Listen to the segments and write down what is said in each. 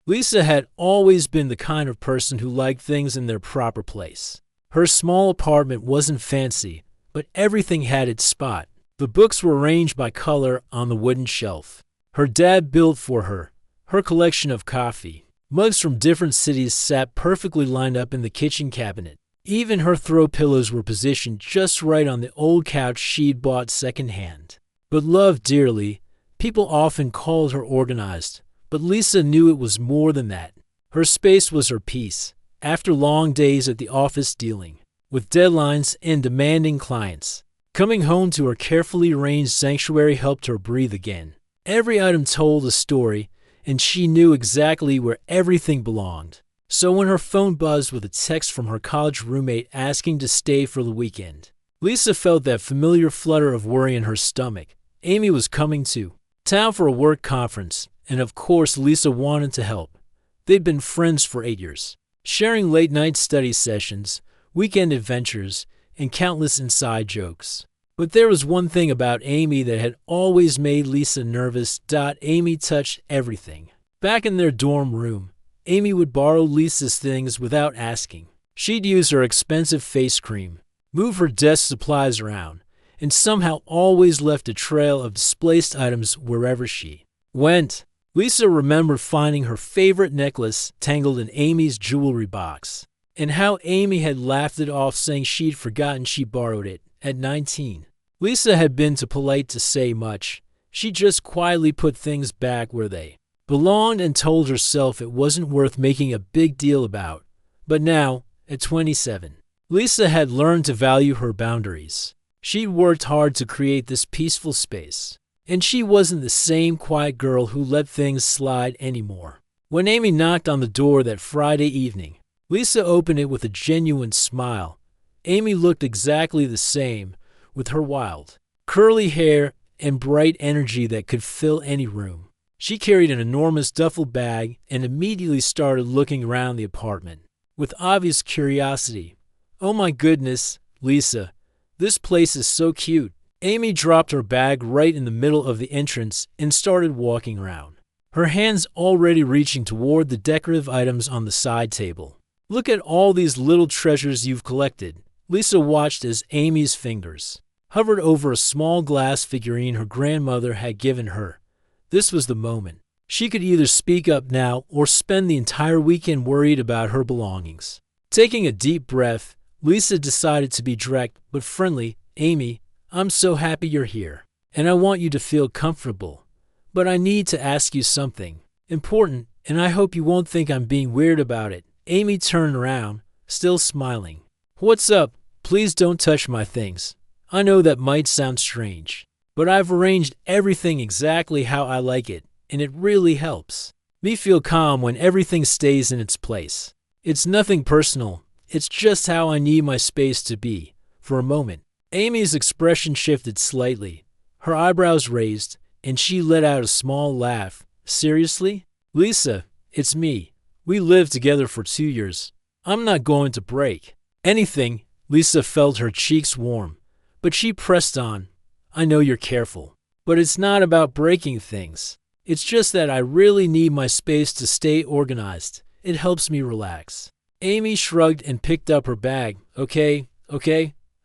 Lisa had always been the kind of person who liked things in their proper place. Her small apartment wasn't fancy, but everything had its spot. The books were arranged by color on the wooden shelf. Her dad built for her. Her collection of coffee. Mugs from different cities sat perfectly lined up in the kitchen cabinet. Even her throw pillows were positioned just right on the old couch she'd bought secondhand. But loved dearly, people often called her organized, but Lisa knew it was more than that. Her space was her peace, after long days at the office dealing with deadlines and demanding clients. Coming home to her carefully arranged sanctuary helped her breathe again. Every item told a story, and she knew exactly where everything belonged. So when her phone buzzed with a text from her college roommate asking to stay for the weekend, Lisa felt that familiar flutter of worry in her stomach. Amy was coming to town for a work conference, and of course Lisa wanted to help. They'd been friends for 8 years, sharing late-night study sessions, weekend adventures, and countless inside jokes. But there was one thing about Amy that had always made Lisa nervous. Amy touched everything. Back in their dorm room, Amy would borrow Lisa's things without asking. She'd use her expensive face cream, move her desk supplies around, and somehow always left a trail of displaced items wherever she went. Lisa remembered finding her favorite necklace tangled in Amy's jewelry box, and how Amy had laughed it off saying she'd forgotten she borrowed it at 19. Lisa had been too polite to say much. She just quietly put things back where they belonged and told herself it wasn't worth making a big deal about. But now, at 27, Lisa had learned to value her boundaries. She'd worked hard to create this peaceful space, and she wasn't the same quiet girl who let things slide anymore. When Amy knocked on the door that Friday evening, Lisa opened it with a genuine smile. Amy looked exactly the same, with her wild, curly hair and bright energy that could fill any room. She carried an enormous duffel bag and immediately started looking around the apartment with obvious curiosity. "Oh my goodness, Lisa, this place is so cute." Amy dropped her bag right in the middle of the entrance and started walking around, her hands already reaching toward the decorative items on the side table. "Look at all these little treasures you've collected." Lisa watched as Amy's fingers hovered over a small glass figurine her grandmother had given her. This was the moment. She could either speak up now or spend the entire weekend worried about her belongings. Taking a deep breath, Lisa decided to be direct but friendly. "Amy, I'm so happy you're here, and I want you to feel comfortable. But I need to ask you something important, and I hope you won't think I'm being weird about it." Amy turned around, still smiling. "What's up? Please don't touch my things. I know that might sound strange, but I've arranged everything exactly how I like it, and it really helps me feel calm when everything stays in its place. It's nothing personal. It's just how I need my space to be." For a moment, Amy's expression shifted slightly, her eyebrows raised, and she let out a small laugh. "Seriously? Lisa, it's me. We lived together for 2 years. I'm not going to break anything." Lisa felt her cheeks warm, but she pressed on. "I know you're careful, but it's not about breaking things. It's just that I really need my space to stay organized. It helps me relax." Amy shrugged and picked up her bag. Okay,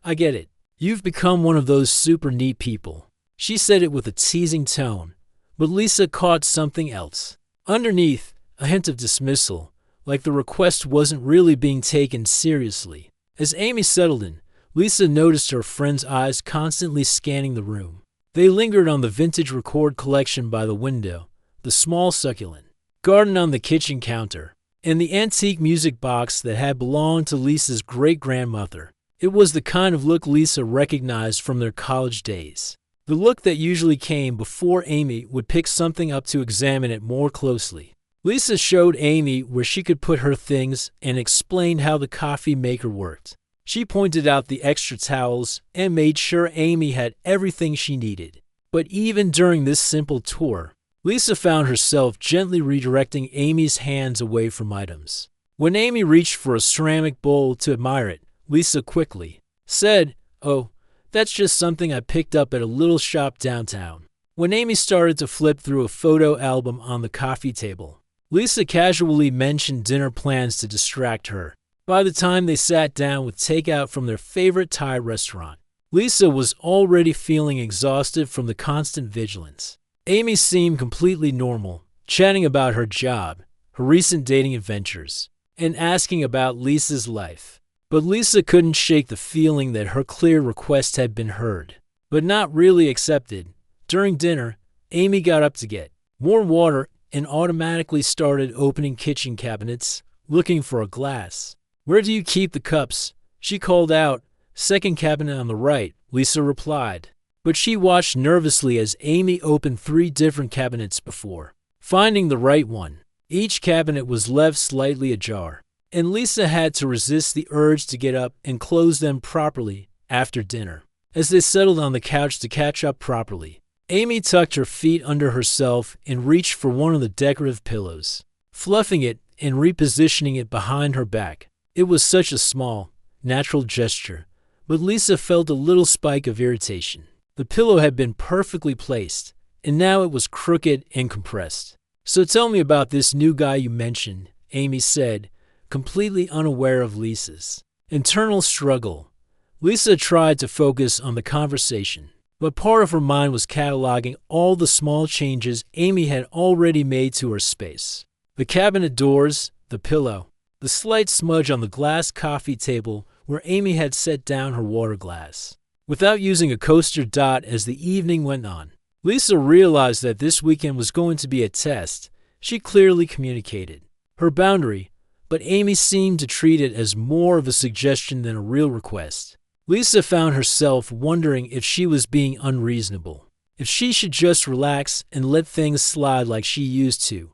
I get it. You've become one of those super neat people." She said it with a teasing tone, but Lisa caught something else. Underneath, a hint of dismissal, like the request wasn't really being taken seriously. As Amy settled in, Lisa noticed her friend's eyes constantly scanning the room. They lingered on the vintage record collection by the window, the small succulent garden on the kitchen counter, and the antique music box that had belonged to Lisa's great-grandmother. It was the kind of look Lisa recognized from their college days. The look that usually came before Amy would pick something up to examine it more closely. Lisa showed Amy where she could put her things and explained how the coffee maker worked. She pointed out the extra towels and made sure Amy had everything she needed. But even during this simple tour, Lisa found herself gently redirecting Amy's hands away from items. When Amy reached for a ceramic bowl to admire it, Lisa quickly said, "Oh, that's just something I picked up at a little shop downtown." When Amy started to flip through a photo album on the coffee table, Lisa casually mentioned dinner plans to distract her. By the time they sat down with takeout from their favorite Thai restaurant, Lisa was already feeling exhausted from the constant vigilance. Amy seemed completely normal, chatting about her job, her recent dating adventures, and asking about Lisa's life. But Lisa couldn't shake the feeling that her clear request had been heard, but not really accepted. During dinner, Amy got up to get more water and automatically started opening kitchen cabinets, looking for a glass. "Where do you keep the cups?" she called out. "Second cabinet on the right," Lisa replied. But she watched nervously as Amy opened 3 different cabinets before finding the right one. Each cabinet was left slightly ajar, and Lisa had to resist the urge to get up and close them properly after dinner. As they settled on the couch to catch up properly, Amy tucked her feet under herself and reached for one of the decorative pillows, fluffing it and repositioning it behind her back. It was such a small, natural gesture, but Lisa felt a little spike of irritation. The pillow had been perfectly placed, and now it was crooked and compressed. "So tell me about this new guy you mentioned," Amy said, completely unaware of Lisa's internal struggle. Lisa tried to focus on the conversation, but part of her mind was cataloging all the small changes Amy had already made to her space. The cabinet doors, the pillow, the slight smudge on the glass coffee table where Amy had set down her water glass. Without using a coaster dot as the evening went on, Lisa realized that this weekend was going to be a test. She clearly communicated her boundary, but Amy seemed to treat it as more of a suggestion than a real request. Lisa found herself wondering if she was being unreasonable, if she should just relax and let things slide like she used to.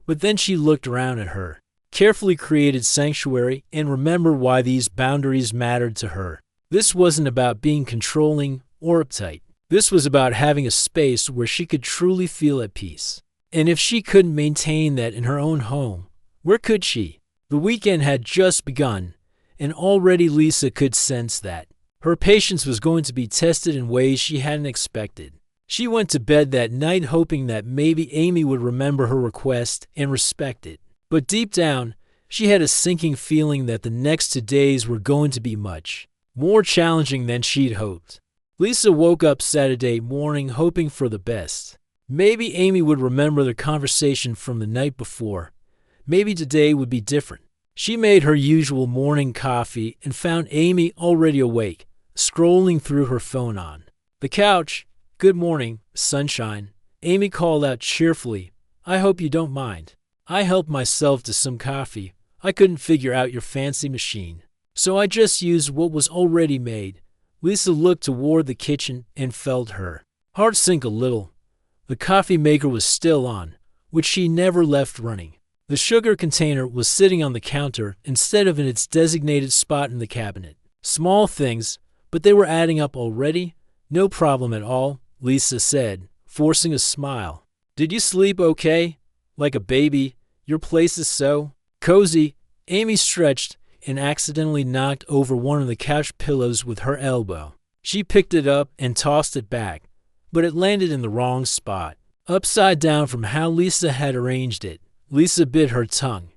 But then she looked around at her carefully created sanctuary and remembered why these boundaries mattered to her. This wasn't about being controlling or uptight. This was about having a space where she could truly feel at peace. And if she couldn't maintain that in her own home, where could she? The weekend had just begun, and already Lisa could sense that her patience was going to be tested in ways she hadn't expected. She went to bed that night hoping that maybe Amy would remember her request and respect it. But deep down, she had a sinking feeling that the next 2 days were going to be much more challenging than she'd hoped. Lisa woke up Saturday morning hoping for the best. Maybe Amy would remember the conversation from the night before. Maybe today would be different. She made her usual morning coffee and found Amy already awake, scrolling through her phone on the couch. "Good morning, sunshine," Amy called out cheerfully. "I hope you don't mind. I helped myself to some coffee. I couldn't figure out your fancy machine, so I just used what was already made." Lisa looked toward the kitchen and felt her heart sink a little. The coffee maker was still on, which she never left running. The sugar container was sitting on the counter instead of in its designated spot in the cabinet. Small things, but they were adding up already. "No problem at all," Lisa said, forcing a smile. "Did you sleep okay? Like a baby? Your place is so cozy." Amy stretched and accidentally knocked over one of the couch pillows with her elbow. She picked it up and tossed it back, but it landed in the wrong spot, upside down from how Lisa had arranged it. Lisa bit her tongue.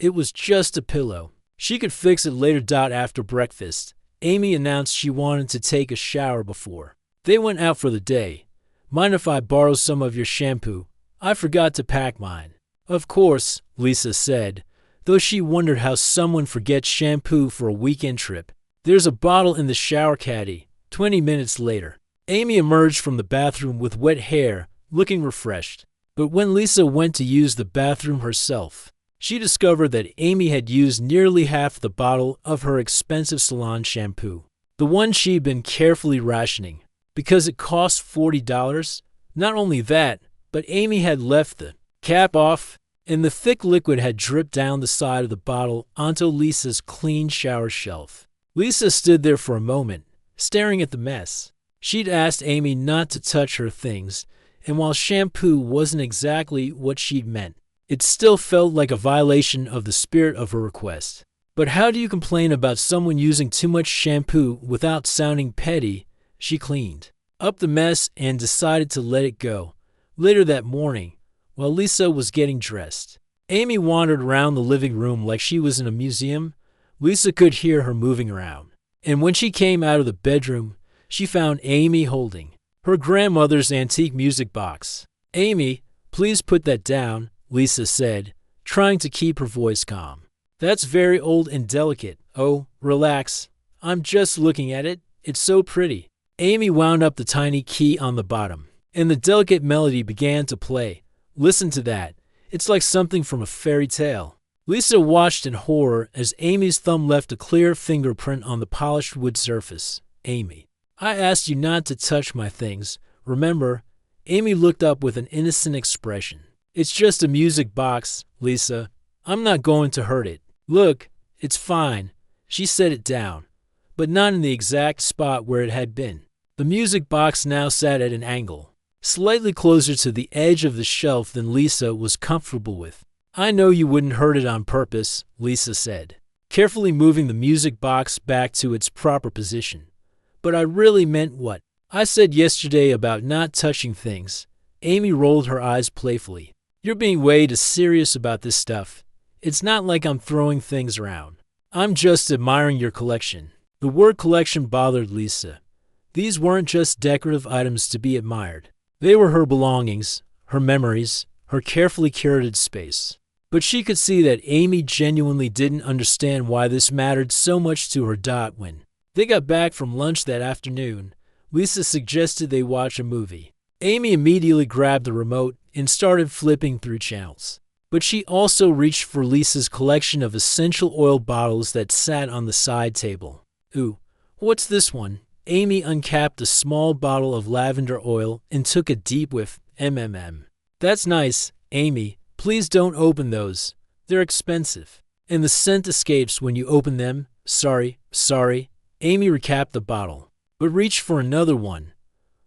It was just a pillow. She could fix it later. After breakfast, Amy announced she wanted to take a shower before they went out for the day. "Mind if I borrow some of your shampoo? I forgot to pack mine." "Of course," Lisa said, though she wondered how someone forgets shampoo for a weekend trip. "There's a bottle in the shower caddy." 20 minutes later, Amy emerged from the bathroom with wet hair, looking refreshed. But when Lisa went to use the bathroom herself, she discovered that Amy had used nearly half the bottle of her expensive salon shampoo, the one she'd been carefully rationing, because it cost $40. Not only that, but Amy had left the cap off, and the thick liquid had dripped down the side of the bottle onto Lisa's clean shower shelf. Lisa stood there for a moment, staring at the mess. She'd asked Amy not to touch her things, and while shampoo wasn't exactly what she'd meant, it still felt like a violation of the spirit of her request. But how do you complain about someone using too much shampoo without sounding petty? She cleaned up the mess and decided to let it go. Later that morning, while Lisa was getting dressed, Amy wandered around the living room like she was in a museum. Lisa could hear her moving around. And when she came out of the bedroom, she found Amy holding her grandmother's antique music box. "Amy, please put that down," Lisa said, trying to keep her voice calm. "That's very old and delicate." "Oh, relax. I'm just looking at it. It's so pretty." Amy wound up the tiny key on the bottom, and the delicate melody began to play. "Listen to that. It's like something from a fairy tale." Lisa watched in horror as Amy's thumb left a clear fingerprint on the polished wood surface. "Amy, I asked you not to touch my things, remember?" Amy looked up with an innocent expression. "It's just a music box, Lisa. I'm not going to hurt it." "Look, it's fine." She set it down, but not in the exact spot where it had been. The music box now sat at an angle, slightly closer to the edge of the shelf than Lisa was comfortable with. "I know you wouldn't hurt it on purpose," Lisa said, carefully moving the music box back to its proper position. "But I really meant what I said yesterday about not touching things." Amy rolled her eyes playfully. "You're being way too serious about this stuff. It's not like I'm throwing things around. I'm just admiring your collection." The word collection bothered Lisa. These weren't just decorative items to be admired. They were her belongings, her memories, her carefully curated space. But she could see that Amy genuinely didn't understand why this mattered so much to her. When they got back from lunch that afternoon, Lisa suggested they watch a movie. Amy immediately grabbed the remote and started flipping through channels. But she also reached for Lisa's collection of essential oil bottles that sat on the side table. "Ooh, what's this one?" Amy uncapped a small bottle of lavender oil and took a deep whiff. "That's nice, Amy. Please don't open those. They're expensive. And the scent escapes when you open them." Sorry. Amy recapped the bottle, but reached for another one.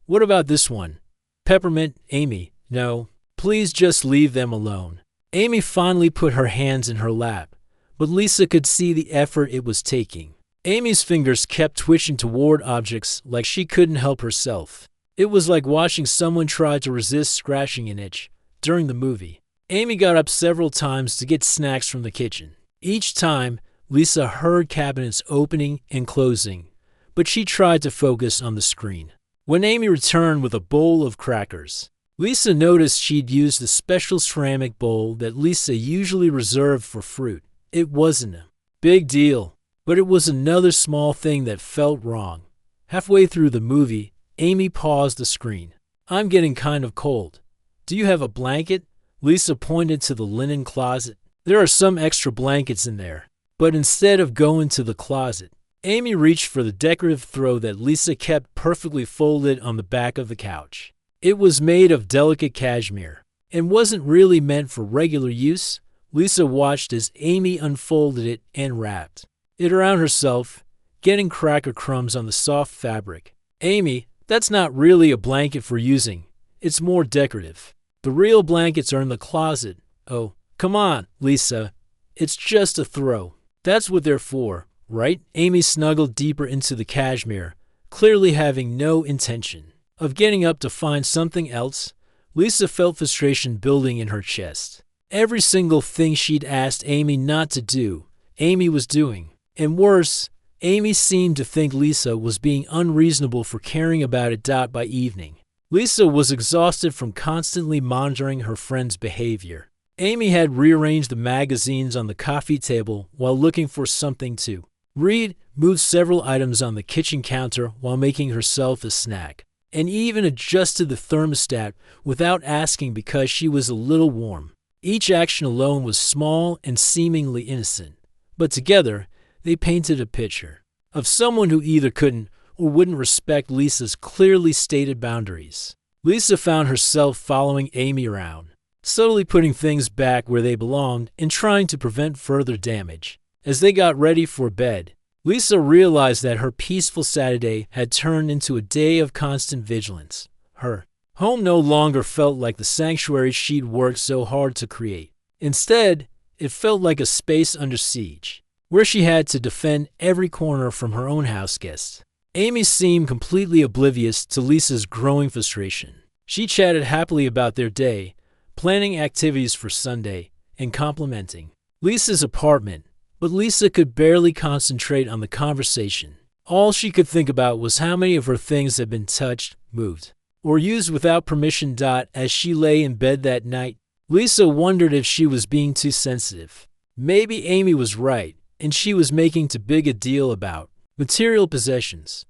"What about this one? Peppermint." "Amy, no. Please just leave them alone." Amy finally put her hands in her lap, but Lisa could see the effort it was taking. Amy's fingers kept twitching toward objects like she couldn't help herself. It was like watching someone try to resist scratching an itch during the movie. Amy got up several times to get snacks from the kitchen. Each time, Lisa heard cabinets opening and closing, but she tried to focus on the screen. When Amy returned with a bowl of crackers, Lisa noticed she'd used a special ceramic bowl that Lisa usually reserved for fruit. It wasn't a big deal, but it was another small thing that felt wrong. Halfway through the movie, Amy paused the screen. "I'm getting kind of cold. Do you have a blanket?" Lisa pointed to the linen closet. "There are some extra blankets in there." But instead of going to the closet, Amy reached for the decorative throw that Lisa kept perfectly folded on the back of the couch. It was made of delicate cashmere and wasn't really meant for regular use. Lisa watched as Amy unfolded it and wrapped it around herself, getting cracker crumbs on the soft fabric. "Amy, that's not really a blanket for using. It's more decorative. The real blankets are in the closet." "Oh, come on, Lisa. It's just a throw. That's what they're for, right?" Amy snuggled deeper into the cashmere, clearly having no intention of getting up to find something else. Lisa felt frustration building in her chest. Every single thing she'd asked Amy not to do, Amy was doing. And worse, Amy seemed to think Lisa was being unreasonable for caring about it. By evening, Lisa was exhausted from constantly monitoring her friend's behavior. Amy had rearranged the magazines on the coffee table while looking for something to read, moved several items on the kitchen counter while making herself a snack, and even adjusted the thermostat without asking because she was a little warm. Each action alone was small and seemingly innocent, but together they painted a picture of someone who either couldn't or wouldn't respect Lisa's clearly stated boundaries. Lisa found herself following Amy around, subtly putting things back where they belonged and trying to prevent further damage. As they got ready for bed, Lisa realized that her peaceful Saturday had turned into a day of constant vigilance. Her home no longer felt like the sanctuary she'd worked so hard to create. Instead, it felt like a space under siege, where she had to defend every corner from her own house guests. Amy seemed completely oblivious to Lisa's growing frustration. She chatted happily about their day, planning activities for Sunday, and complimenting Lisa's apartment, but Lisa could barely concentrate on the conversation. All she could think about was how many of her things had been touched, moved, or used without permission. As she lay in bed that night, Lisa wondered if she was being too sensitive. Maybe Amy was right, and she was making too big a deal about material possessions.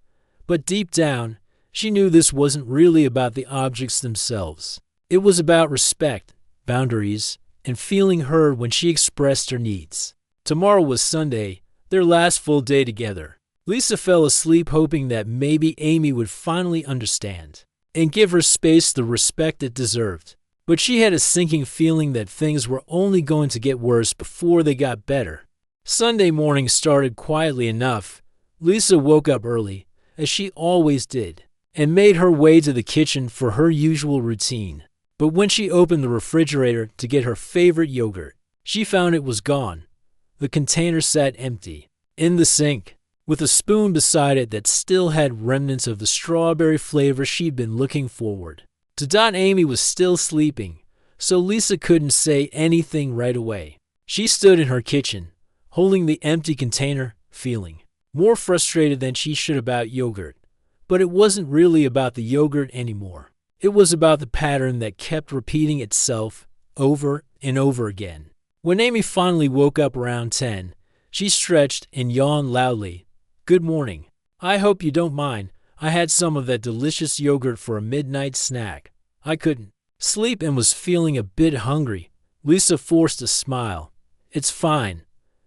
But deep down, she knew this wasn't really about the objects themselves. It was about respect, boundaries, and feeling heard when she expressed her needs. Tomorrow was Sunday, their last full day together. Lisa fell asleep hoping that maybe Amy would finally understand and give her space the respect it deserved. But she had a sinking feeling that things were only going to get worse before they got better. Sunday morning started quietly enough. Lisa woke up early, as she always did, and made her way to the kitchen for her usual routine. But when she opened the refrigerator to get her favorite yogurt, she found it was gone. The container sat empty, in the sink, with a spoon beside it that still had remnants of the strawberry flavor she'd been looking forward to. Amy was still sleeping, so Lisa couldn't say anything right away. She stood in her kitchen, holding the empty container, feeling more frustrated than she should about yogurt. But it wasn't really about the yogurt anymore. It was about the pattern that kept repeating itself over and over again. When Amy finally woke up around 10, she stretched and yawned loudly. "Good morning. I hope you don't mind. I had some of that delicious yogurt for a midnight snack. I couldn't sleep and was feeling a bit hungry." Lisa forced a smile. "It's fine.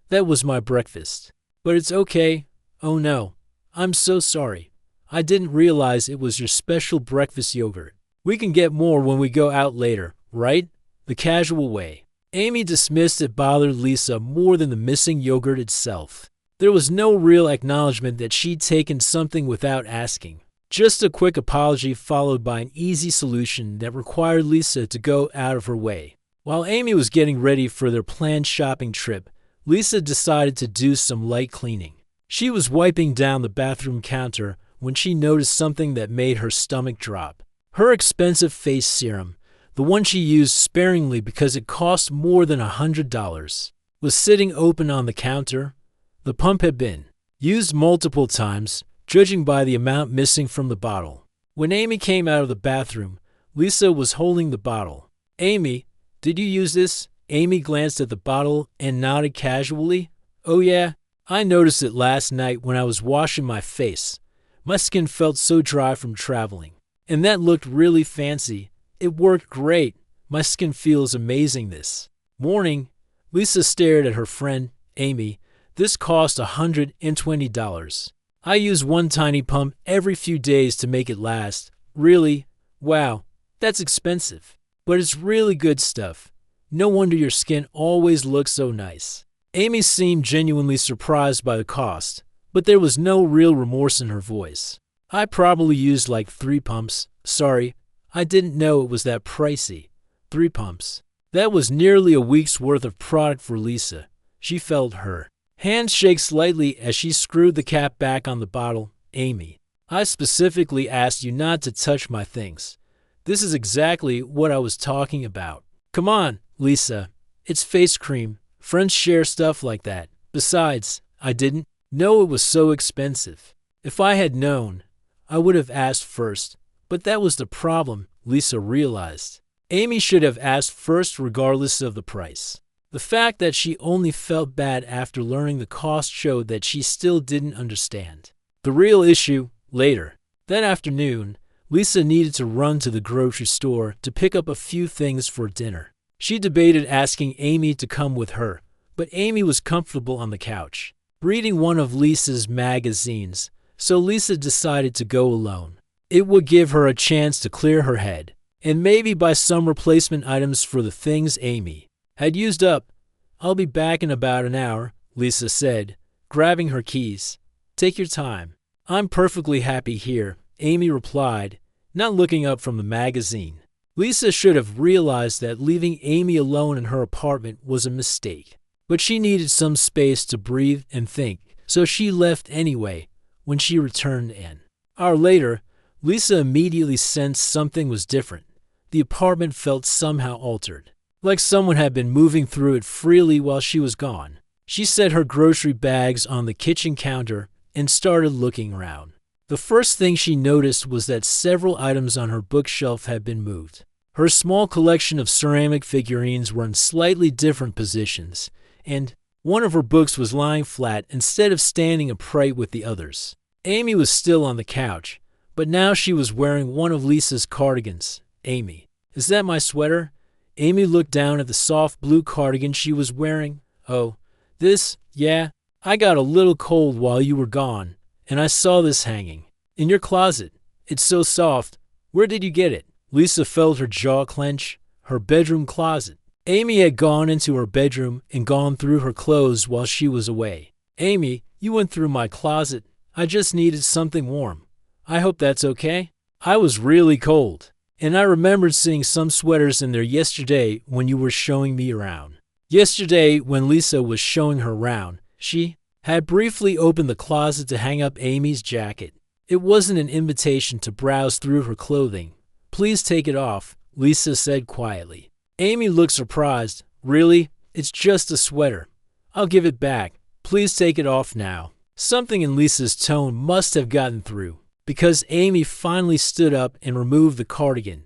That was my breakfast. But it's okay. Oh no. I'm so sorry. I didn't realize it was your special breakfast yogurt. We can get more when we go out later, right?" The casual way Amy dismissed it bothered Lisa more than the missing yogurt itself. There was no real acknowledgement that she'd taken something without asking. Just a quick apology followed by an easy solution that required Lisa to go out of her way. While Amy was getting ready for their planned shopping trip, Lisa decided to do some light cleaning. She was wiping down the bathroom counter when she noticed something that made her stomach drop. Her expensive face serum, the one she used sparingly because it cost more than $100, was sitting open on the counter. The pump had been used multiple times, judging by the amount missing from the bottle. When Amy came out of the bathroom, Lisa was holding the bottle. "Amy, did you use this?" Amy glanced at the bottle and nodded casually. "Oh yeah, I noticed it last night when I was washing my face. My skin felt so dry from traveling. And that looked really fancy. It worked great. My skin feels amazing this morning." Lisa stared at her friend, Amy. "This cost $120. I use one tiny pump every few days to make it last." "Really? Wow, that's expensive. But it's really good stuff. No wonder your skin always looks so nice." Amy seemed genuinely surprised by the cost, but there was no real remorse in her voice. "I probably used like 3 pumps. Sorry, I didn't know it was that pricey." 3 pumps. That was nearly a week's worth of product for Lisa. She felt her hand shake slightly as she screwed the cap back on the bottle. "Amy, I specifically asked you not to touch my things. This is exactly what I was talking about." "Come on, Lisa. It's face cream. Friends share stuff like that. Besides, I didn't know it was so expensive. If I had known, I would have asked first." But that was the problem, Lisa realized. Amy should have asked first regardless of the price. The fact that she only felt bad after learning the cost showed that she still didn't understand. The real issue, later. That afternoon, Lisa needed to run to the grocery store to pick up a few things for dinner. She debated asking Amy to come with her, but Amy was comfortable on the couch, reading one of Lisa's magazines, so Lisa decided to go alone. It would give her a chance to clear her head, and maybe buy some replacement items for the things Amy had used up. "I'll be back in about an hour," Lisa said, grabbing her keys. "Take your time. I'm perfectly happy here," Amy replied, not looking up from the magazine. Lisa should have realized that leaving Amy alone in her apartment was a mistake. But she needed some space to breathe and think, so she left anyway. When she returned an hour later, Lisa immediately sensed something was different. The apartment felt somehow altered. like someone had been moving through it freely while she was gone. She set her grocery bags on the kitchen counter and started looking around. The first thing she noticed was that several items on her bookshelf had been moved. Her small collection of ceramic figurines were in slightly different positions, and one of her books was lying flat instead of standing upright with the others. Amy was still on the couch, but now she was wearing one of Lisa's cardigans. Amy, is that my sweater? Amy looked down at the soft blue cardigan she was wearing. Oh, this? Yeah, I got a little cold while you were gone, and I saw this hanging in your closet. It's so soft. Where did you get it? Lisa felt her jaw clench. Her bedroom closet. Amy had gone into her bedroom and gone through her clothes while she was away. Amy, you went through my closet. I just needed something warm. I hope that's okay. I was really cold, and I remembered seeing some sweaters in there yesterday when you were showing me around. Yesterday, when Lisa was showing her around, she had briefly opened the closet to hang up Amy's jacket. It wasn't an invitation to browse through her clothing. Please take it off, Lisa said quietly. Amy looked surprised. Really? It's just a sweater. I'll give it back. Please take it off now. Something in Lisa's tone must have gotten through, because Amy finally stood up and removed the cardigan.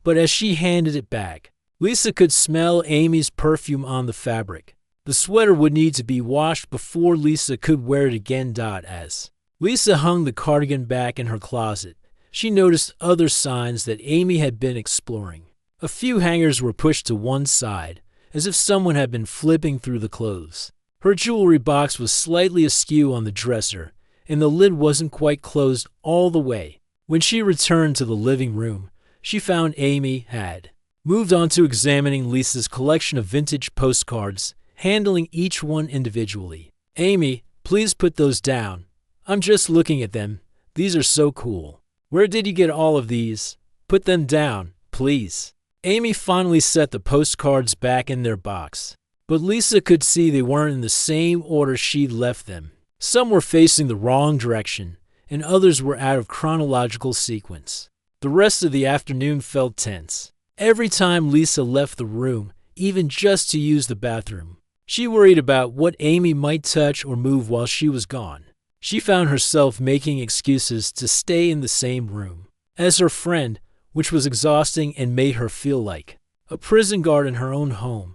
But as she handed it back, Lisa could smell Amy's perfume on the fabric. The sweater would need to be washed before Lisa could wear it again. As Lisa hung the cardigan back in her closet, she noticed other signs that Amy had been exploring. A few hangers were pushed to one side, as if someone had been flipping through the clothes. Her jewelry box was slightly askew on the dresser, and the lid wasn't quite closed all the way. When she returned to the living room, she found Amy had moved on to examining Lisa's collection of vintage postcards, handling each one individually. Amy, please put those down. I'm just looking at them. These are so cool. Where did you get all of these? Put them down, please. Amy finally set the postcards back in their box, but Lisa could see they weren't in the same order she'd left them. Some were facing the wrong direction, and others were out of chronological sequence. The rest of the afternoon felt tense. Every time Lisa left the room, even just to use the bathroom, she worried about what Amy might touch or move while she was gone. She found herself making excuses to stay in the same room as her friend, which was exhausting and made her feel like a prison guard in her own home.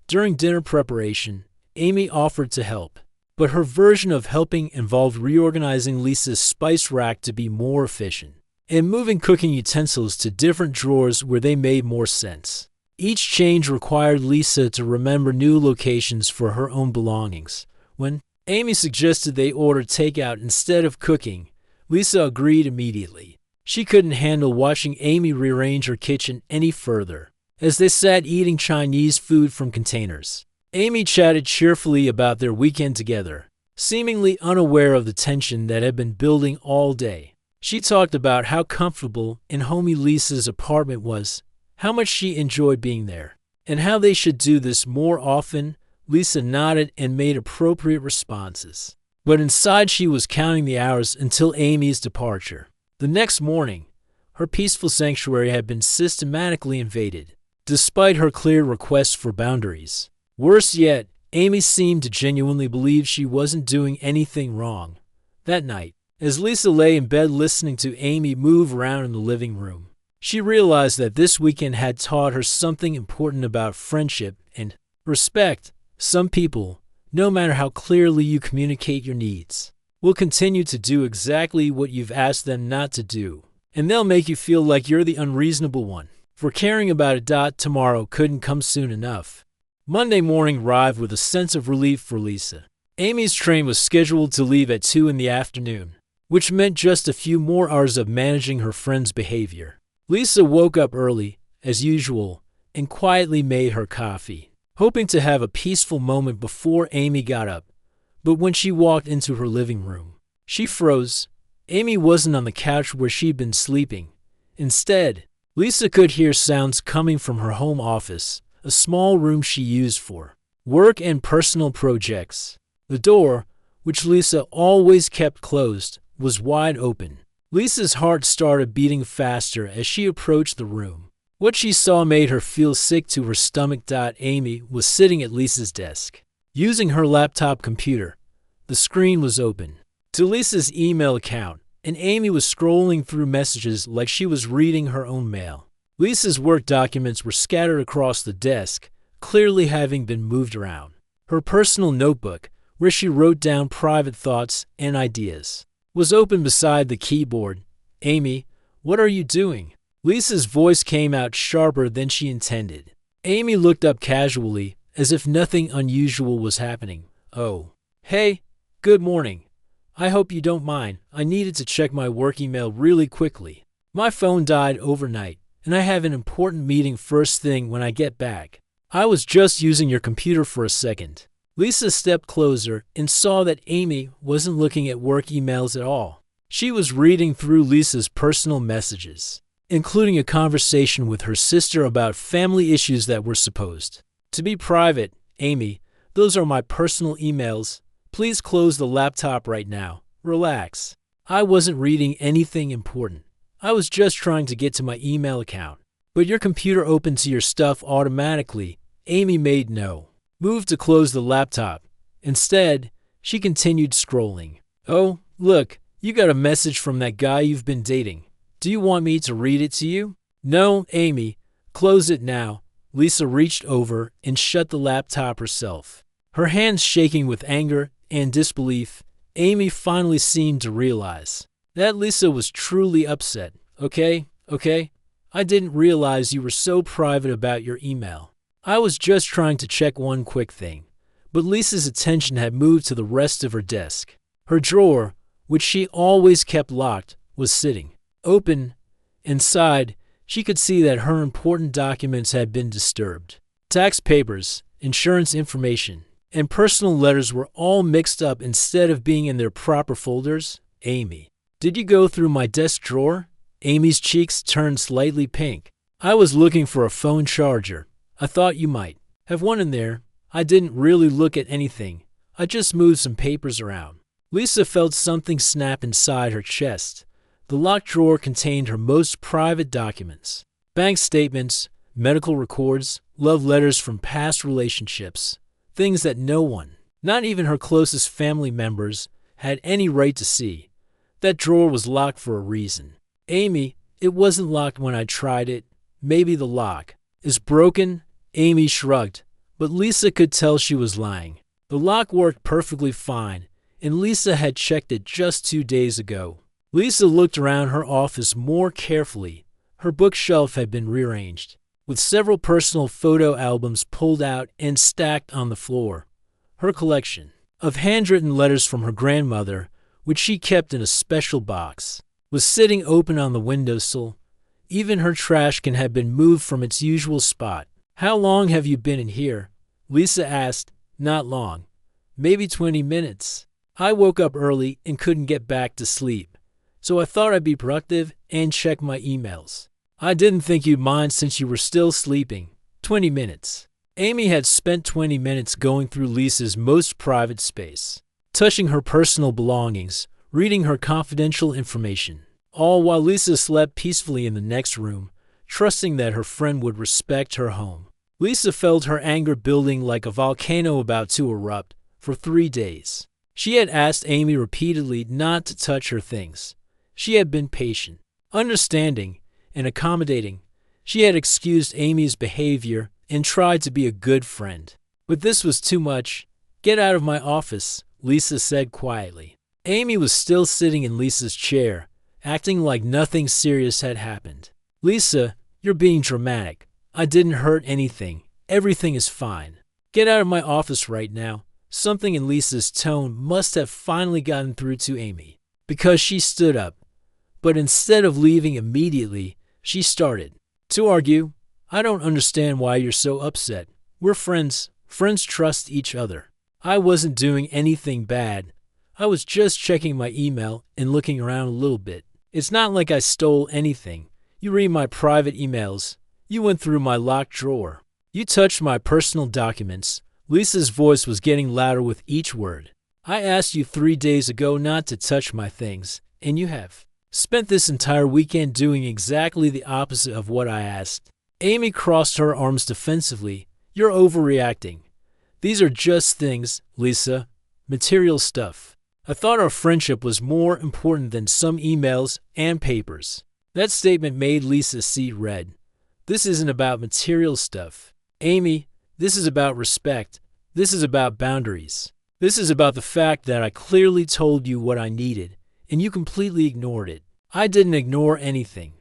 During dinner preparation, Amy offered to help, but her version of helping involved reorganizing Lisa's spice rack to be more efficient and moving cooking utensils to different drawers where they made more sense. Each change required Lisa to remember new locations for her own belongings. When Amy suggested they order takeout instead of cooking, Lisa agreed immediately. She couldn't handle watching Amy rearrange her kitchen any further. As they sat eating Chinese food from containers, Amy chatted cheerfully about their weekend together, seemingly unaware of the tension that had been building all day. She talked about how comfortable and homey Lisa's apartment was, how much she enjoyed being there, and how they should do this more often. Lisa nodded and made appropriate responses. But inside she was counting the hours until Amy's departure. The next morning, her peaceful sanctuary had been systematically invaded, despite her clear requests for boundaries. Worse yet, Amy seemed to genuinely believe she wasn't doing anything wrong. That night, as Lisa lay in bed listening to Amy move around in the living room, she realized that this weekend had taught her something important about friendship and respect. Some people, no matter how clearly you communicate your needs, will continue to do exactly what you've asked them not to do, and they'll make you feel like you're the unreasonable one for caring about it. Tomorrow couldn't come soon enough. Monday morning arrived with a sense of relief for Lisa. Amy's train was scheduled to leave at 2 in the afternoon, which meant just a few more hours of managing her friend's behavior. Lisa woke up early, as usual, and quietly made her coffee, hoping to have a peaceful moment before Amy got up. But when she walked into her living room, she froze. Amy wasn't on the couch where she'd been sleeping. Instead, Lisa could hear sounds coming from her home office, a small room she used for work and personal projects. The door, which Lisa always kept closed, was wide open. Lisa's heart started beating faster as she approached the room. What she saw made her feel sick to her stomach. Amy was sitting at Lisa's desk, using her laptop computer. The screen was open to Lisa's email account, and Amy was scrolling through messages like she was reading her own mail. Lisa's work documents were scattered across the desk, clearly having been moved around. Her personal notebook, where she wrote down private thoughts and ideas, was open beside the keyboard. Amy, what are you doing? Lisa's voice came out sharper than she intended. Amy looked up casually, as if nothing unusual was happening. Oh, hey, good morning. I hope you don't mind. I needed to check my work email really quickly. My phone died overnight, and I have an important meeting first thing when I get back. I was just using your computer for a second. Lisa stepped closer and saw that Amy wasn't looking at work emails at all. She was reading through Lisa's personal messages, including a conversation with her sister about family issues that were supposed to be private. Amy, those are my personal emails. Please close the laptop right now. Relax. I wasn't reading anything important. I was just trying to get to my email account. But your computer opened to your stuff automatically. Amy made no move to close the laptop. Instead, she continued scrolling. Oh, look, you got a message from that guy you've been dating. Do you want me to read it to you? No, Amy, close it now. Lisa reached over and shut the laptop herself. Her hands shaking with anger and disbelief, Amy finally seemed to realize that Lisa was truly upset. Okay, I didn't realize you were so private about your email. I was just trying to check one quick thing. But Lisa's attention had moved to the rest of her desk. Her drawer, which she always kept locked, was sitting open. Inside, she could see that her important documents had been disturbed. Tax papers, insurance information, and personal letters were all mixed up instead of being in their proper folders. Amy, did you go through my desk drawer? Amy's cheeks turned slightly pink. I was looking for a phone charger. I thought you might have one in there. I didn't really look at anything. I just moved some papers around. Lisa felt something snap inside her chest. The locked drawer contained her most private documents. Bank statements, medical records, love letters from past relationships. Things that no one, not even her closest family members, had any right to see. That drawer was locked for a reason. Amy, it wasn't locked when I tried it. Maybe the lock is broken. Amy shrugged, but Lisa could tell she was lying. The lock worked perfectly fine, and Lisa had checked it just 2 days ago. Lisa looked around her office more carefully. Her bookshelf had been rearranged, with several personal photo albums pulled out and stacked on the floor. Her collection of handwritten letters from her grandmother, which she kept in a special box, was sitting open on the windowsill. Even her trash can had been moved from its usual spot. How long have you been in here? Lisa asked. Not long. Maybe 20 minutes. I woke up early and couldn't get back to sleep, so I thought I'd be productive and check my emails. I didn't think you'd mind since you were still sleeping. 20 minutes. Amy had spent 20 minutes going through Lisa's most private space, touching her personal belongings, reading her confidential information, all while Lisa slept peacefully in the next room, trusting that her friend would respect her home. Lisa felt her anger building like a volcano about to erupt. For 3 days, she had asked Amy repeatedly not to touch her things. She had been patient, understanding, and accommodating. She had excused Amy's behavior and tried to be a good friend. But this was too much. Get out of my office, Lisa said quietly. Amy was still sitting in Lisa's chair, acting like nothing serious had happened. Lisa, you're being dramatic. I didn't hurt anything. Everything is fine. Get out of my office right now. Something in Lisa's tone must have finally gotten through to Amy, because she stood up. But instead of leaving immediately, she started to argue. I don't understand why you're so upset. We're friends. Friends trust each other. I wasn't doing anything bad. I was just checking my email and looking around a little bit. It's not like I stole anything. You read my private emails. You went through my locked drawer. You touched my personal documents. Lisa's voice was getting louder with each word. I asked you 3 days ago not to touch my things, and you have spent this entire weekend doing exactly the opposite of what I asked. Amy crossed her arms defensively. You're overreacting. These are just things, Lisa. Material stuff. I thought our friendship was more important than some emails and papers. That statement made Lisa see red. This isn't about material stuff. Amy, this is about respect. This is about boundaries. This is about the fact that I clearly told you what I needed, and you completely ignored it. I didn't ignore anything.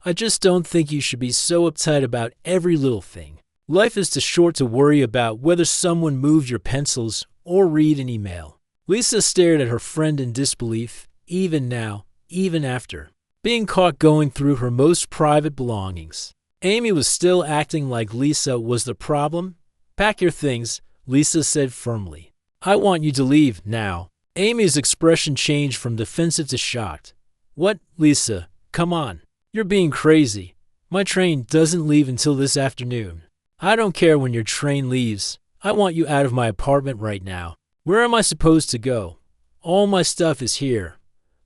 I just don't think you should be so uptight about every little thing. Life is too short to worry about whether someone moved your pencils or read an email. Lisa stared at her friend in disbelief, even now, even after being caught going through her most private belongings. Amy was still acting like Lisa was the problem. Pack your things, Lisa said firmly. I want you to leave now. Amy's expression changed from defensive to shocked. What, Lisa? Come on. You're being crazy. My train doesn't leave until this afternoon. I don't care when your train leaves. I want you out of my apartment right now. Where am I supposed to go? All my stuff is here.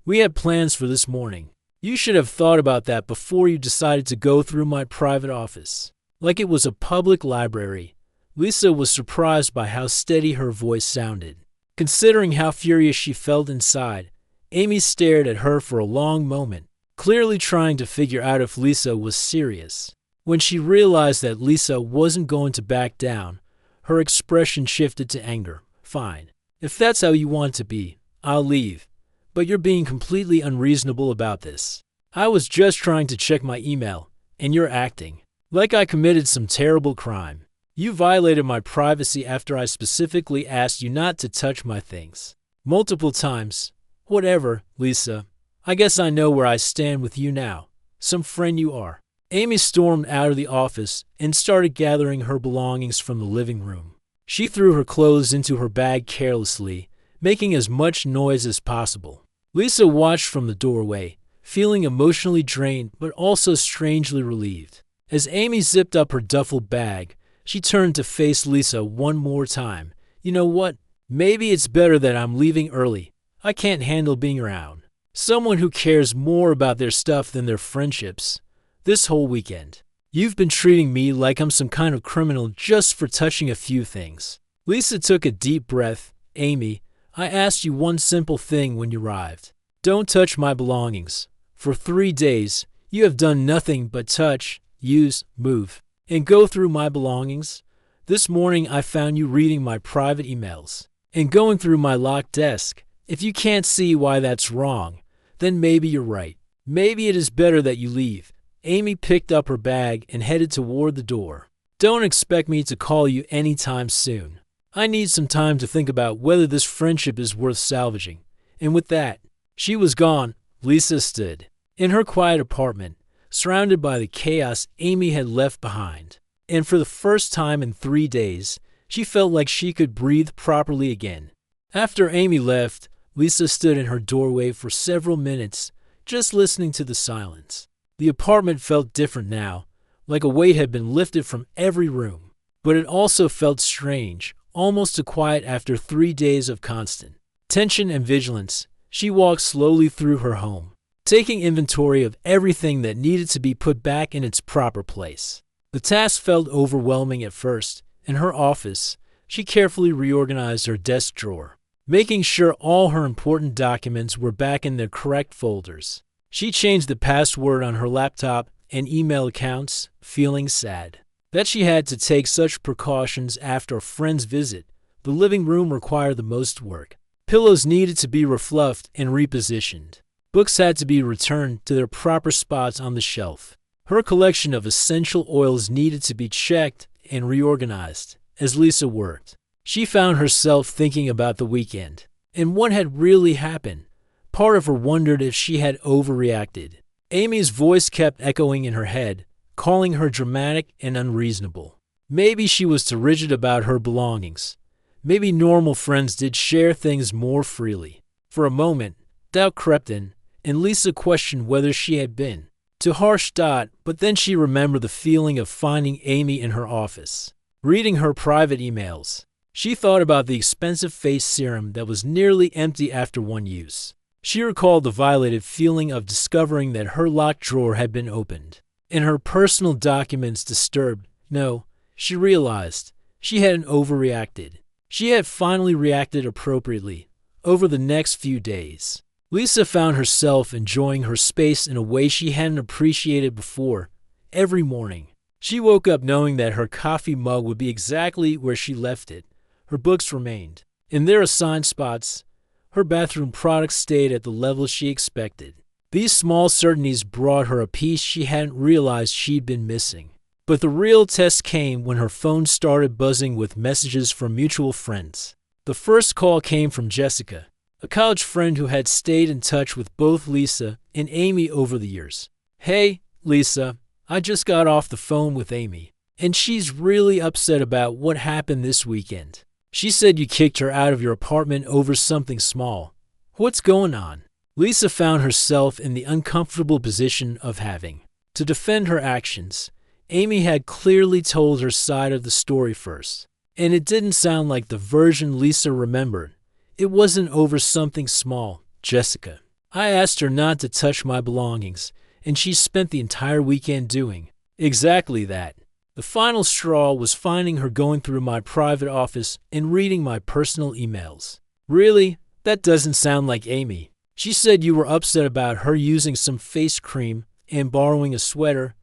We had plans for this morning. You should have thought about that before you decided to go through my private office. Like it was a public library. Lisa was surprised by how steady her voice sounded. Considering how furious she felt inside, Amy stared at her for a long moment, clearly trying to figure out if Lisa was serious. When she realized that Lisa wasn't going to back down, her expression shifted to anger. Fine. If that's how you want to be, I'll leave. But you're being completely unreasonable about this. I was just trying to check my email, and you're acting like I committed some terrible crime. You violated my privacy after I specifically asked you not to touch my things. Multiple times. Whatever, Lisa. I guess I know where I stand with you now. Some friend you are. Amy stormed out of the office and started gathering her belongings from the living room. She threw her clothes into her bag carelessly, making as much noise as possible. Lisa watched from the doorway, feeling emotionally drained but also strangely relieved. As Amy zipped up her duffel bag, she turned to face Lisa one more time. You know what? Maybe it's better that I'm leaving early. I can't handle being around someone who cares more about their stuff than their friendships. This whole weekend, you've been treating me like I'm some kind of criminal just for touching a few things. Lisa took a deep breath. Amy, I asked you one simple thing when you arrived. Don't touch my belongings. For 3 days, you have done nothing but touch, use, move, and go through my belongings. This morning I found you reading my private emails and going through my locked desk. If you can't see why that's wrong, then maybe you're right. Maybe it is better that you leave. Amy picked up her bag and headed toward the door. Don't expect me to call you anytime soon. I need some time to think about whether this friendship is worth salvaging. And with that, she was gone. Lisa stood in her quiet apartment, surrounded by the chaos Amy had left behind. And for the first time in 3 days, she felt like she could breathe properly again. After Amy left, Lisa stood in her doorway for several minutes, just listening to the silence. The apartment felt different now, like a weight had been lifted from every room. But it also felt strange, almost too quiet after 3 days of constant tension and vigilance. She walked slowly through her home, taking inventory of everything that needed to be put back in its proper place. The task felt overwhelming at first. In her office, she carefully reorganized her desk drawer, making sure all her important documents were back in their correct folders. She changed the password on her laptop and email accounts, feeling sad that she had to take such precautions after a friend's visit. The living room required the most work. Pillows needed to be refluffed and repositioned. Books had to be returned to their proper spots on the shelf. Her collection of essential oils needed to be checked and reorganized. As Lisa worked, she found herself thinking about the weekend and what had really happened. Part of her wondered if she had overreacted. Amy's voice kept echoing in her head, calling her dramatic and unreasonable. Maybe she was too rigid about her belongings. Maybe normal friends did share things more freely. For a moment, doubt crept in, and Lisa questioned whether she had been too harsh. But then she remembered the feeling of finding Amy in her office, reading her private emails. She thought about the expensive face serum that was nearly empty after one use. She recalled the violated feeling of discovering that her locked drawer had been opened. and her personal documents disturbed. No, she realized she hadn't overreacted. She had finally reacted appropriately. Over the next few days, Lisa found herself enjoying her space in a way she hadn't appreciated before. Every morning, she woke up knowing that her coffee mug would be exactly where she left it. Her books remained in their assigned spots. Her bathroom products stayed at the level she expected. These small certainties brought her a peace she hadn't realized she'd been missing. But the real test came when her phone started buzzing with messages from mutual friends. The first call came from Jessica, a college friend who had stayed in touch with both Lisa and Amy over the years. "Hey, Lisa, I just got off the phone with Amy, and she's really upset about what happened this weekend. She said you kicked her out of your apartment over something small. What's going on?" Lisa found herself in the uncomfortable position of having to defend her actions. Amy had clearly told her side of the story first, and it didn't sound like the version Lisa remembered. It wasn't over something small, Jessica. "I asked her not to touch my belongings, and she spent the entire weekend doing exactly that. The final straw was finding her going through my private office and reading my personal emails." "Really? That doesn't sound like Amy. She said you were upset about her using some face cream and borrowing a sweater."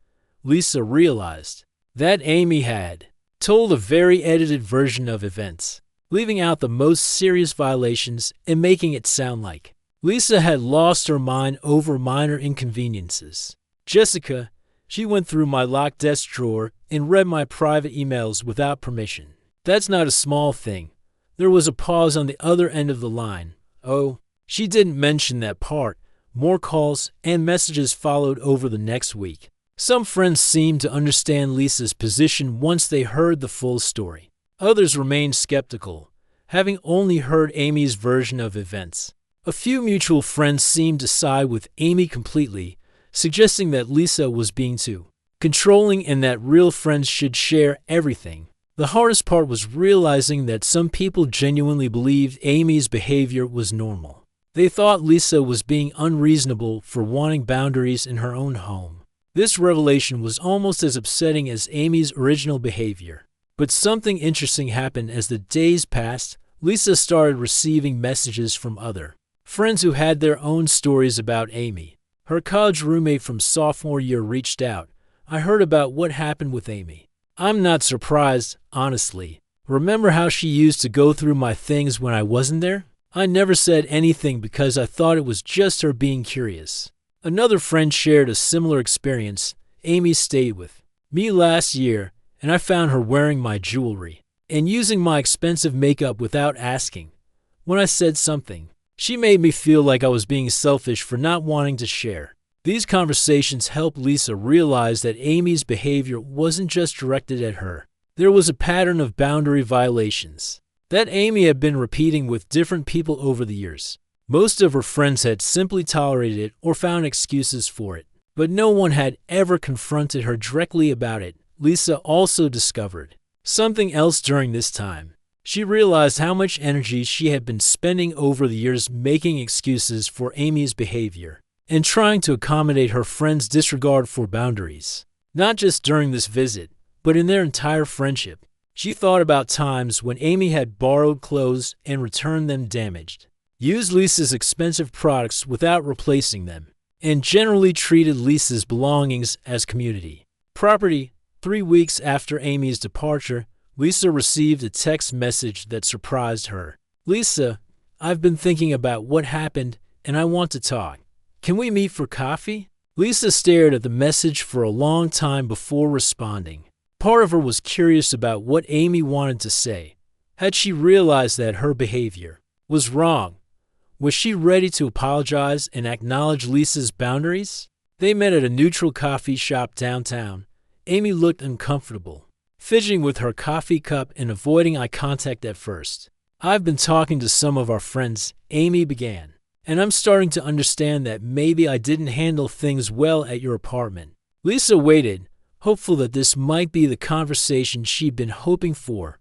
Lisa realized that Amy had told a very edited version of events, leaving out the most serious violations and making it sound like Lisa had lost her mind over minor inconveniences. "Jessica, she went through my locked desk drawer and read my private emails without permission. That's not a small thing." There was a pause on the other end of the line. "Oh, she didn't mention that part." More calls and messages followed over the next week. Some friends seemed to understand Lisa's position once they heard the full story. Others remained skeptical, having only heard Amy's version of events. A few mutual friends seemed to side with Amy completely, suggesting that Lisa was being too controlling and that real friends should share everything. The hardest part was realizing that some people genuinely believed Amy's behavior was normal. They thought Lisa was being unreasonable for wanting boundaries in her own home. This revelation was almost as upsetting as Amy's original behavior. But something interesting happened as the days passed. Lisa started receiving messages from other friends who had their own stories about Amy. Her college roommate from sophomore year reached out. "I heard about what happened with Amy. I'm not surprised, honestly. Remember how she used to go through my things when I wasn't there? I never said anything because I thought it was just her being curious." Another friend shared a similar experience. "Amy stayed with me last year, and I found her wearing my jewelry and using my expensive makeup without asking. When I said something, she made me feel like I was being selfish for not wanting to share." These conversations helped Lisa realize that Amy's behavior wasn't just directed at her. There was a pattern of boundary violations that Amy had been repeating with different people over the years. Most of her friends had simply tolerated it or found excuses for it, but no one had ever confronted her directly about it. Lisa also discovered something else during this time. She realized how much energy she had been spending over the years making excuses for Amy's behavior and trying to accommodate her friends' disregard for boundaries. Not just during this visit, but in their entire friendship. She thought about times when Amy had borrowed clothes and returned them damaged, used Lisa's expensive products without replacing them, and generally treated Lisa's belongings as community property. 3 weeks after Amy's departure, Lisa received a text message that surprised her. "Lisa, I've been thinking about what happened and I want to talk. Can we meet for coffee?" Lisa stared at the message for a long time before responding. Part of her was curious about what Amy wanted to say. Had she realized that her behavior was wrong? Was she ready to apologize and acknowledge Lisa's boundaries? They met at a neutral coffee shop downtown. Amy looked uncomfortable, fidgeting with her coffee cup and avoiding eye contact at first. "I've been talking to some of our friends," Amy began, "and I'm starting to understand that maybe I didn't handle things well at your apartment." Lisa waited, hopeful that this might be the conversation she'd been hoping for.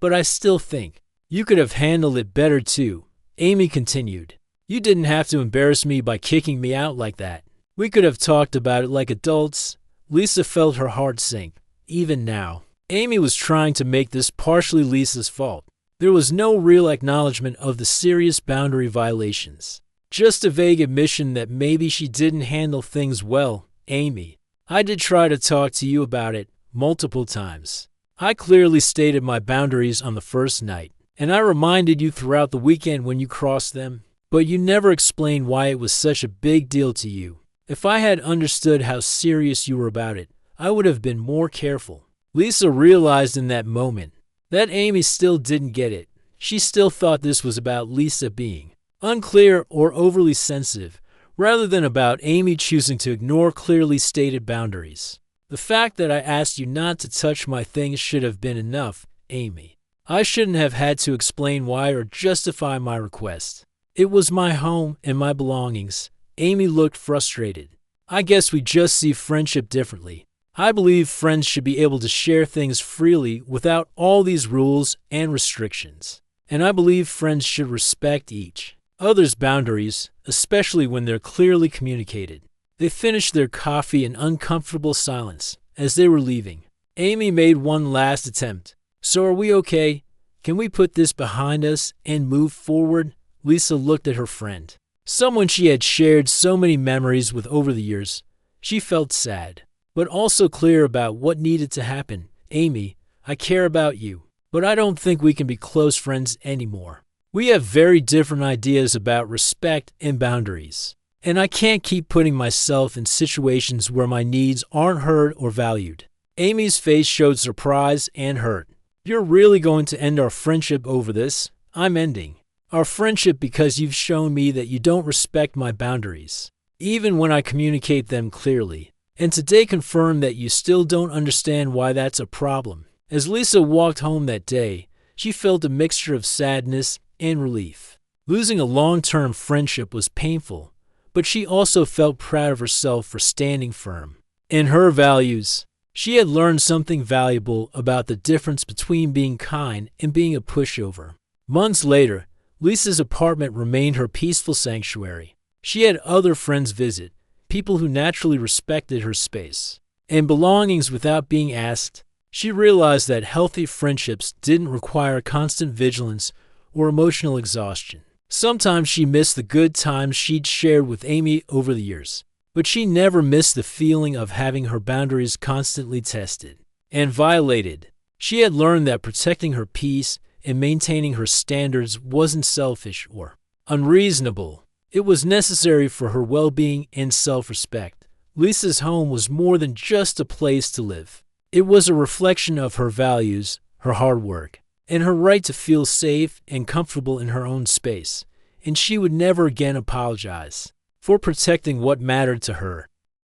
"But I still think you could have handled it better too," Amy continued. "You didn't have to embarrass me by kicking me out like that. We could have talked about it like adults. Lisa felt her heart sink. Even now, Amy was trying to make this partially Lisa's fault. There was no real acknowledgement of the serious boundary violations. Just a vague admission that maybe she didn't handle things well. Amy, I did try to talk to you about it multiple times. I clearly stated my boundaries on the first night, and I reminded you throughout the weekend when you crossed them, but you never explained why it was such a big deal to you. If I had understood how serious you were about it, I would have been more careful. Lisa realized in that moment that Amy still didn't get it. She still thought this was about Lisa being unclear or overly sensitive, rather than about Amy choosing to ignore clearly stated boundaries. The fact that I asked you not to touch my things should have been enough, Amy. I shouldn't have had to explain why or justify my request. It was my home and my belongings. Amy looked frustrated. I guess we just see friendship differently. I believe friends should be able to share things freely without all these rules and restrictions. And I believe friends should respect each other's boundaries, especially when they're clearly communicated. They finished their coffee in uncomfortable silence as they were leaving. Amy made one last attempt. So are we okay? Can we put this behind us and move forward? Lisa looked at her friend, someone she had shared so many memories with over the years. She felt sad, but also clear about what needed to happen. Amy, I care about you, but I don't think we can be close friends anymore. We have very different ideas about respect and boundaries, and I can't keep putting myself in situations where my needs aren't heard or valued. Amy's face showed surprise and hurt. You're really going to end our friendship over this? I'm ending our friendship because you've shown me that you don't respect my boundaries, even when I communicate them clearly. And today confirmed that you still don't understand why that's a problem. As Lisa walked home that day, she felt a mixture of sadness and relief. Losing a long-term friendship was painful, but she also felt proud of herself for standing firm in her values. She had learned something valuable about the difference between being kind and being a pushover. Months later, Lisa's apartment remained her peaceful sanctuary. She had other friends visit, people who naturally respected her space and belongings without being asked. She realized that healthy friendships didn't require constant vigilance or emotional exhaustion. Sometimes she missed the good times she'd shared with Amy over the years, but she never missed the feeling of having her boundaries constantly tested and violated. She had learned that protecting her peace and maintaining her standards wasn't selfish or unreasonable. It was necessary for her well-being and self-respect. Lisa's home was more than just a place to live. It was a reflection of her values, her hard work, and her right to feel safe and comfortable in her own space. And she would never again apologize for protecting what mattered to her.